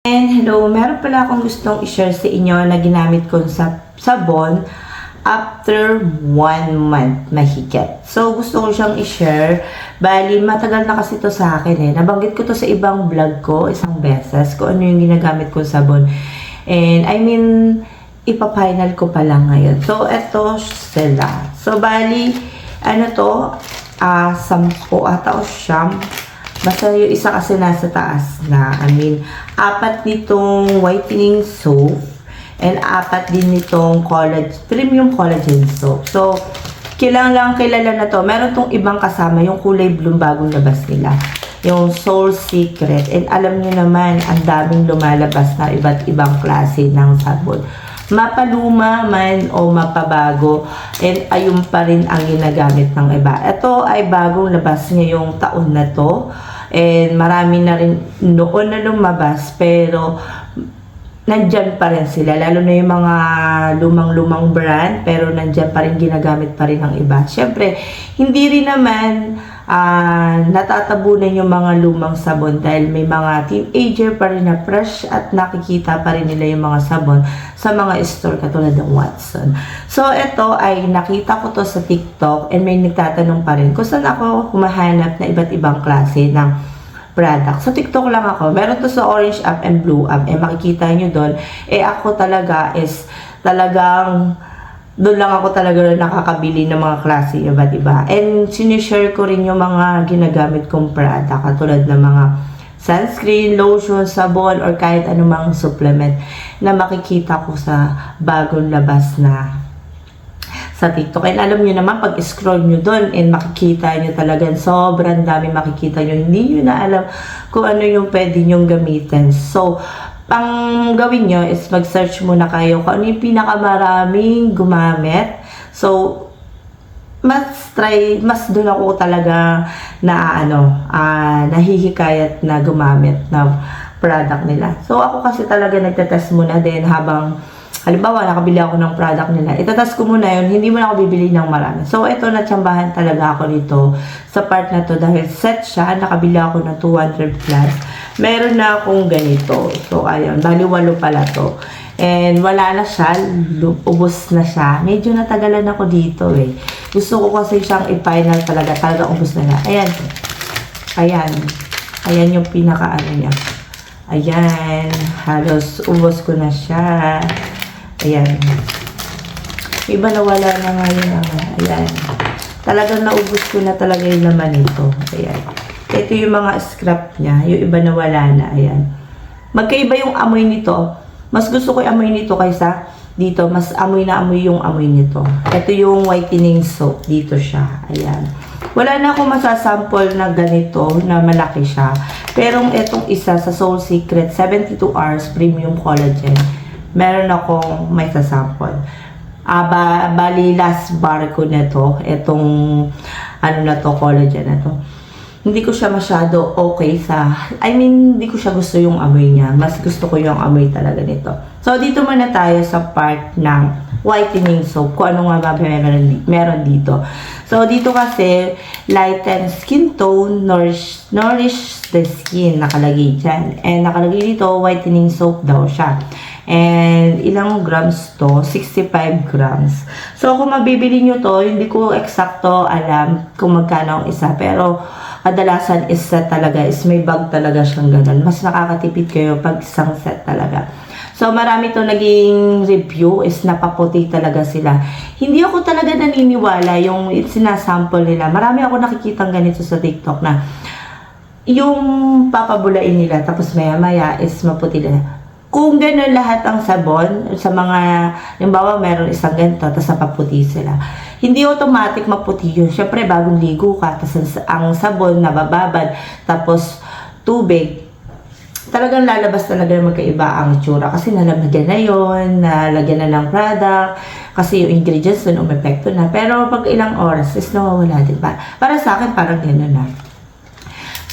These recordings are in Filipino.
And hello, meron pala akong gustong i-share sa inyo na ginamit ko sa sabon after 1 month mahigit. So, gusto ko siyang i-share. Bali, matagal na kasi to sa akin eh. Nabanggit ko to sa ibang vlog ko isang beses kung ano yung ginagamit kong sabon. And I mean, ipa-final ko pa lang ngayon. So, eto sila. So, bali, ano to? 10 ata o siyam. Basta yung isa kasi nasa taas na, apat nitong whitening soap and apat din nitong premium collagen soap. So, kilala na to. Meron tong ibang kasama, yung kulay blue bagong labas nila. Yung Soul Secret. And alam niyo naman, ang daming lumalabas na iba't ibang klase ng sabon. Mapaluma man o mapabago, and ayun pa rin ang ginagamit ng iba. Ito ay bagong labas ngayong taon na to. And marami na rin noon na lumabas, pero nandyan pa rin sila. Lalo na yung mga lumang-lumang brand, pero nandyan pa rin, ginagamit pa rin ng iba. Siyempre, hindi rin naman natatabunan yung mga lumang sabon dahil may mga teenager pa rin na fresh at nakikita pa rin nila yung mga sabon sa mga store katulad ng Watson. So, ito ay nakita ko to sa TikTok and may nagtatanong pa rin kung saan ako humahanap na iba't ibang klase ng product. Sa TikTok lang ako. Meron to sa Orange app and Blue app. Makikita nyo doon. Ako talaga is talagang doon lang ako talaga nakakabili ng mga klase iba't iba. And sinishare ko rin yung mga ginagamit kong product katulad ng mga sunscreen, lotion, sabon, or kahit anumang supplement na makikita ko sa bagong labas na sa TikTok. And alam nyo naman, pag scroll nyo doon and makikita nyo talagang sobrang dami makikita nyo. Hindi nyo na alam kung ano yung pwede nyong gamitin. So, ang gawin nyo is mag-search muna kayo kung ano yung pinakamaraming gumamit. So, mas doon ako talaga na nahihikayat na gumamit na product nila. So, ako kasi talaga nagtatest muna din habang halimbawa, nakabili ako ng product nila. Itatest ko muna yun, hindi mo na ako bibili ng marami. So, ito, natsambahan talaga ako nito sa part na to dahil set siya. Nakabili ako ng 200 plus. Meron na akong ganito. So, ayun, bali 8 pala to. And wala na siya, ubos na siya. Medyo natagalan ako dito eh. Gusto ko kasi siyang i-final talaga ubos na na. Ayan. Ayan. Ayan yung pinaka-ano niya. Ayan. Halos ubos ko na siya. Ayan. Iba na wala na ngayon. Ayan. Talagang naubos ko na talaga yung laman nito. Ayan. Ito yung mga scrap niya. Yung iba na wala na. Ayan. Magkaiba yung amoy nito. Mas gusto ko yung amoy nito kaysa dito. Mas amoy na amoy yung amoy nito. Ito yung whitening soap. Dito siya. Ayan. Wala na akong masasample na ganito na malaki siya. Pero itong isa sa Soul Secret 72 hours premium collagen, meron akong may sasample. Bali last bar ko na to. Itong collagen na to. Hindi ko siya masyado okay hindi ko siya gusto yung amoy niya. Mas gusto ko yung amoy talaga nito. So, dito muna tayo sa part ng whitening soap. Kung ano nga ba meron dito. So, dito kasi, lighten skin tone, nourish the skin, nakalagay dyan. And nakalagay dito, whitening soap daw siya. And ilang grams to? 65 grams. So, kung mabibili nyo to, hindi ko eksakto alam kung magkano ang isa. Pero, kadalasan is set talaga, is may bag talaga siyang ganun. Mas nakakatipid kayo pag isang set talaga. So, marami to naging review is napaputi talaga sila. Hindi ako talaga naniniwala yung sinasample nila. Marami ako nakikitang ganito sa TikTok na yung papabulain nila tapos maya-maya is maputi nila. Kung gano'n lahat ang sabon, sa mga, halimbawa meron isang ganito, tapos napaputi sila. Hindi automatic maputi yun. Siyempre, bagong ligo ka, tapos ang sabon nabababad, tapos tubig, talagang lalabas talaga magkaiba ang itsura. Kasi nalagyan na yun, nalagyan na ng product, kasi yung ingredients dun umepekto na. Pero pag ilang oras, is nawawala din pa. Para sa akin, parang gano'n na.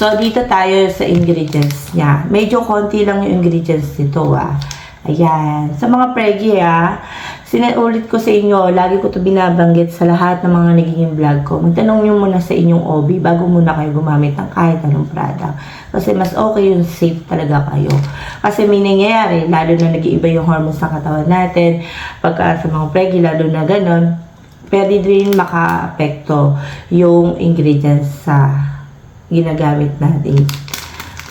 So, dito tayo sa ingredients niya. Medyo konti lang yung ingredients nito, Ayan. Sa mga pregi sinulit ko sa inyo, lagi ko to binabanggit sa lahat ng mga nagiging vlog ko. Magtanong nyo muna sa inyong OB bago muna kayo gumamit ng kahit anong product. Kasi mas okay yung safe talaga kayo. Kasi may nangyayari, lalo na nag-iiba yung hormones sa katawan natin. Pagka sa mga pregi, lalo na ganon, pwede din maka-apekto yung ingredients sa ginagamit natin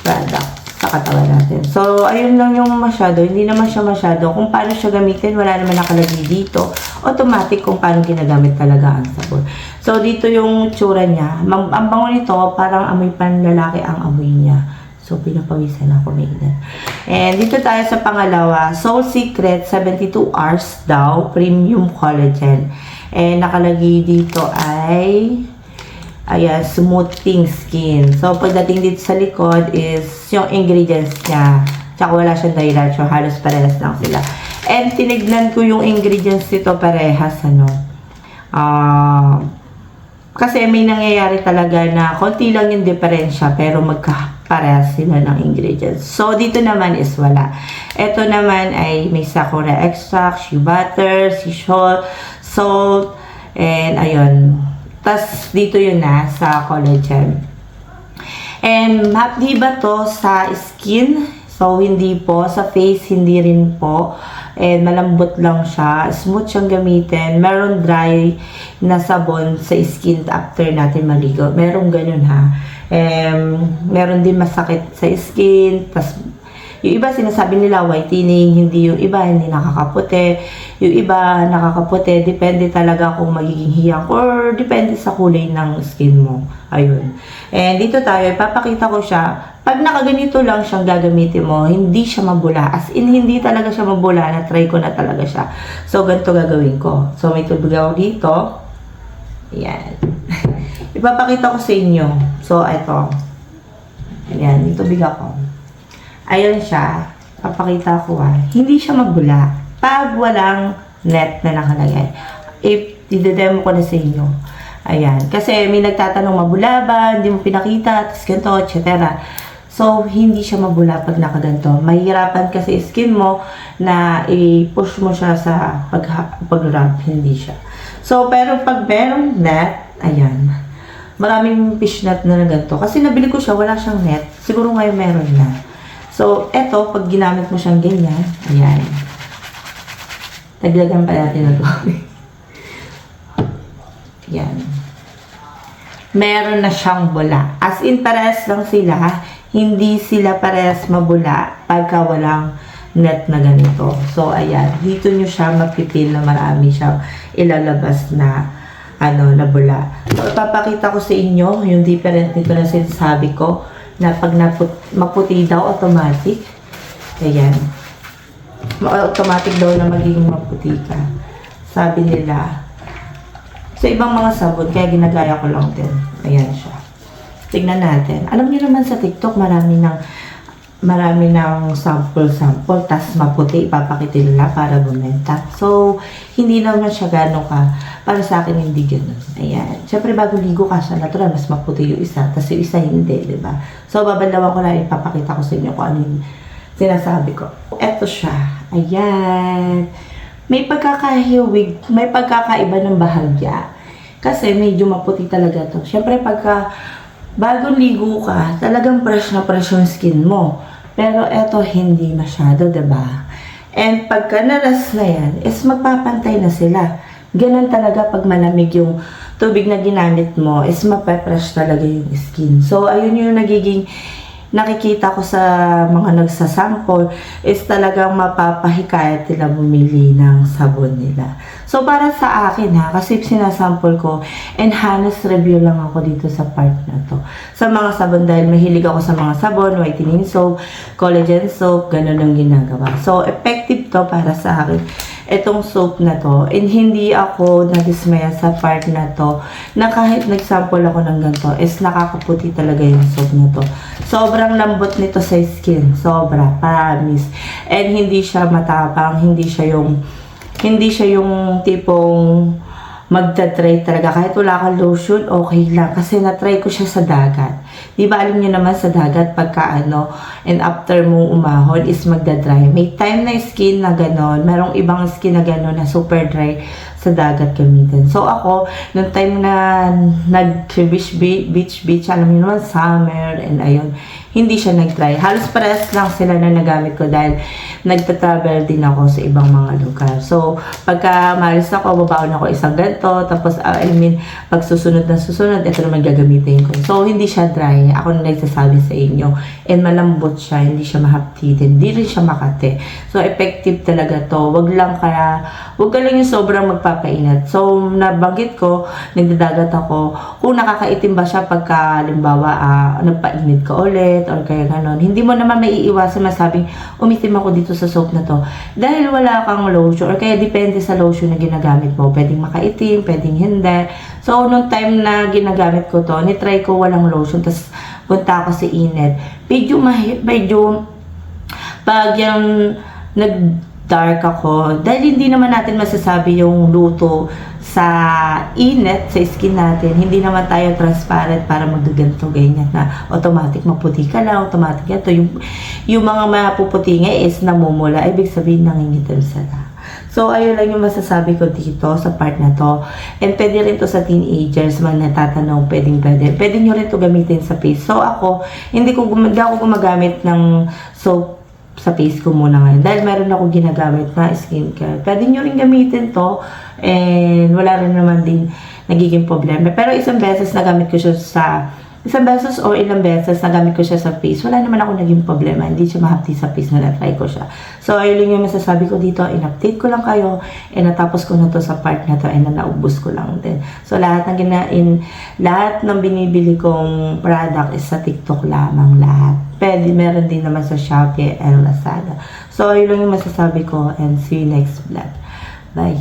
product sa katawan natin. So, ayun lang yung masyado. Hindi naman siya masyado. Kung paano siya gamitin, wala naman nakalagay dito. Automatic kung paano ginagamit talaga ang sabon. So, dito yung tsura niya. Ang bango nito, parang amoy panlalaki ang amoy niya. So, pinapawisan ako may ilan. And dito tayo sa pangalawa. Soul Secret, 72 hours daw. Premium collagen. And nakalagay dito ay ayan, smoothing skin. So, pagdating dito sa likod is yung ingredients niya. Tsaka wala siyang dilution. Halos parehas lang sila. And tinignan ko yung ingredients nito parehas, ano. Kasi may nangyayari talaga na konti lang yung diferensya pero magkaparehas sila ng ingredients. So, dito naman is wala. Ito naman ay may sakura extract, shea butter, sea salt, and ayun. Tas dito yun sa collagen. And di ba to sa skin? So, hindi po. Sa face, hindi rin po. And malambot lang siya. Smooth siyang gamitin. Meron dry na sabon sa skin after natin maligo. Meron ganun meron din masakit sa skin. Tas yung iba sinasabi nila whitening, hindi yung iba hindi nakakaputi. Yung iba nakakaputi, depende talaga kung magiging hiyang or depende sa kulay ng skin mo. Ayun. And dito tayo, ipapakita ko siya. Pag nakaganito lang siyang gagamitin mo, hindi siya mabula. As in, hindi talaga siya mabula. Na-try ko na talaga siya. So, ganito gagawin ko. So, may tubig ako dito. Ayan. Ipapakita ko sa inyo. So, ito. Ayan, may tubig ako. Ayan siya. Papakita ko Hindi siya mabula. Pag walang net na nakalagay. I-demo ko na sa inyo. Ayan. Kasi may nagtatanong, mabula ba? Hindi mo pinakita, tapos ganito, etc. So, hindi siya mabula pag nakaganto. Mahirapan kasi skin mo na i-push mo siya sa pag-rub. Hindi siya. So, pero pag merong net, ayan. Maraming fish net na ganito. Kasi nabili ko siya, wala siyang net. Siguro ngayon meron na. So, eto, pag ginamit mo siyang ganyan, ayan. Taglagan pa natin na tubig. Ayan. Meron na siyang bula. As in, parehas lang sila. Hindi sila parehas mabula pagka walang net na ganito. So, ayan. Dito nyo siya mapipil na marami siyang ilalabas na na bula. So, ipapakita ko sa inyo yung different nito na sinasabi ko na pag maputi daw, automatic. Ayan. Automatic daw na magiging maputi ka. Sabi nila. Sa ibang mga sabon, kaya ginagaya ko lang din. Ayan siya. Tignan natin. Alam niyo naman sa TikTok, marami ng sample, tas maputi, ipapakita nila para bumenta. So, hindi naman siya gano'n ka. Para sa akin, hindi gano'n. Ayan. Siyempre, bago ligo ka siya, natural, mas maputi yung isa, tas yung isa hindi, diba? So, babandawan ko lang, ipapakita ko sa inyo kung ano yung sinasabi ko. Eto siya. Ayan. May pagkakahiwig, may pagkakaiba ng bahagya. Kasi medyo maputi talaga to. Siyempre, pagka bagong ligo ka, talagang fresh na fresh yung skin mo. Pero eto, hindi masyado, diba? And pagka naras na yan, is magpapantay na sila. Ganun talaga pag malamig yung tubig na ginamit mo, is mapapresh talaga yung skin. So, ayun yung nagiging nakikita ko sa mga nagsasample is talagang mapapahikayat nila bumili ng sabon nila. So, para sa akin kasi sinasample ko, enhanced review lang ako dito sa part na to. Sa mga sabon, dahil mahilig ako sa mga sabon, whitening soap, collagen soap, ganun ang ginagawa. So, effective to para sa akin. Itong soap na to, and hindi ako nadismaya sa part na to, na kahit nagsample ako ng ganito, is nakakaputi talaga yung soap na to. Sobrang lambot nito sa skin. Sobra. Promise. And hindi siya matapang. Hindi siya yung tipong magta-try talaga. Kahit wala kang lotion, okay lang. Kasi na-try ko siya sa dagat. Di ba alam niyo naman sa dagat, pagka and after mong umahon is magda-dry. May time na skin na gano'n. Merong ibang skin na gano'n na super dry sa dagat gamitin. So ako, nung time na beach, alam niyo naman, summer, and ayun, hindi siya nag-dry. Halos parehas lang sila na nagamit ko dahil nagta-travel din ako sa ibang mga lugar. So, pagka malis ako, babaon ako isang ganito, tapos, pag susunod, ito naman gagamitin ko. So, hindi siya dry. Ako na nagsasabi sa inyo. And malambot siya, hindi siya mahapti din. Hindi rin siya makate. So, effective talaga to. Wag ka lang yung sobrang magpapainat. So, nabanggit ko, nagdadagat ako, kung nakakaitim ba siya pagka, halimbawa, nagpainit ka ulit, or kaya ganon. Hindi mo naman maiiwasan masabing umitim ako dito sa soap na to. Dahil wala kang lotion, or kaya depende sa lotion na ginagamit mo. Pwedeng makaitim, pwedeng hindi. So, nung time na ginagamit ko to, nitry ko walang lotion, tapos punta ako sa init. Medyo, pag yung nag-dark ako, dahil hindi naman natin masasabi yung luto sa init, sa skin natin, hindi naman tayo transparent para magaganto ganyan na automatic maputi ka lang, automatic ito. Yung mga mapuputi nga is namumula, ibig sabihin nangingitim sila. So, ayun lang yung masasabi ko dito sa part na to. And pwede rin to sa teenagers, mga natatanong, pwede nyo rin to gamitin sa face. So, ako, hindi ako gumagamit ng soap sa face ko muna ngayon. Dahil meron ako ginagamit na skincare. Pwede nyo rin gamitin to. And wala rin naman din nagiging problema. Pero isang beses nagamit ko siya ilang beses nagamit ko siya sa face. Wala naman ako naging problema. Hindi siya mahapti sa face na na-try ko siya. So, ayun lang yung masasabi ko dito. In-update ko lang kayo. And natapos ko na to sa part na to. And naubos ko lang din. So, lahat ng binibili kong product is sa TikTok lamang lahat. Pwede, meron din naman sa Shopee and Lazada. So, ayun lang yung masasabi ko. And see you next vlog. Bye!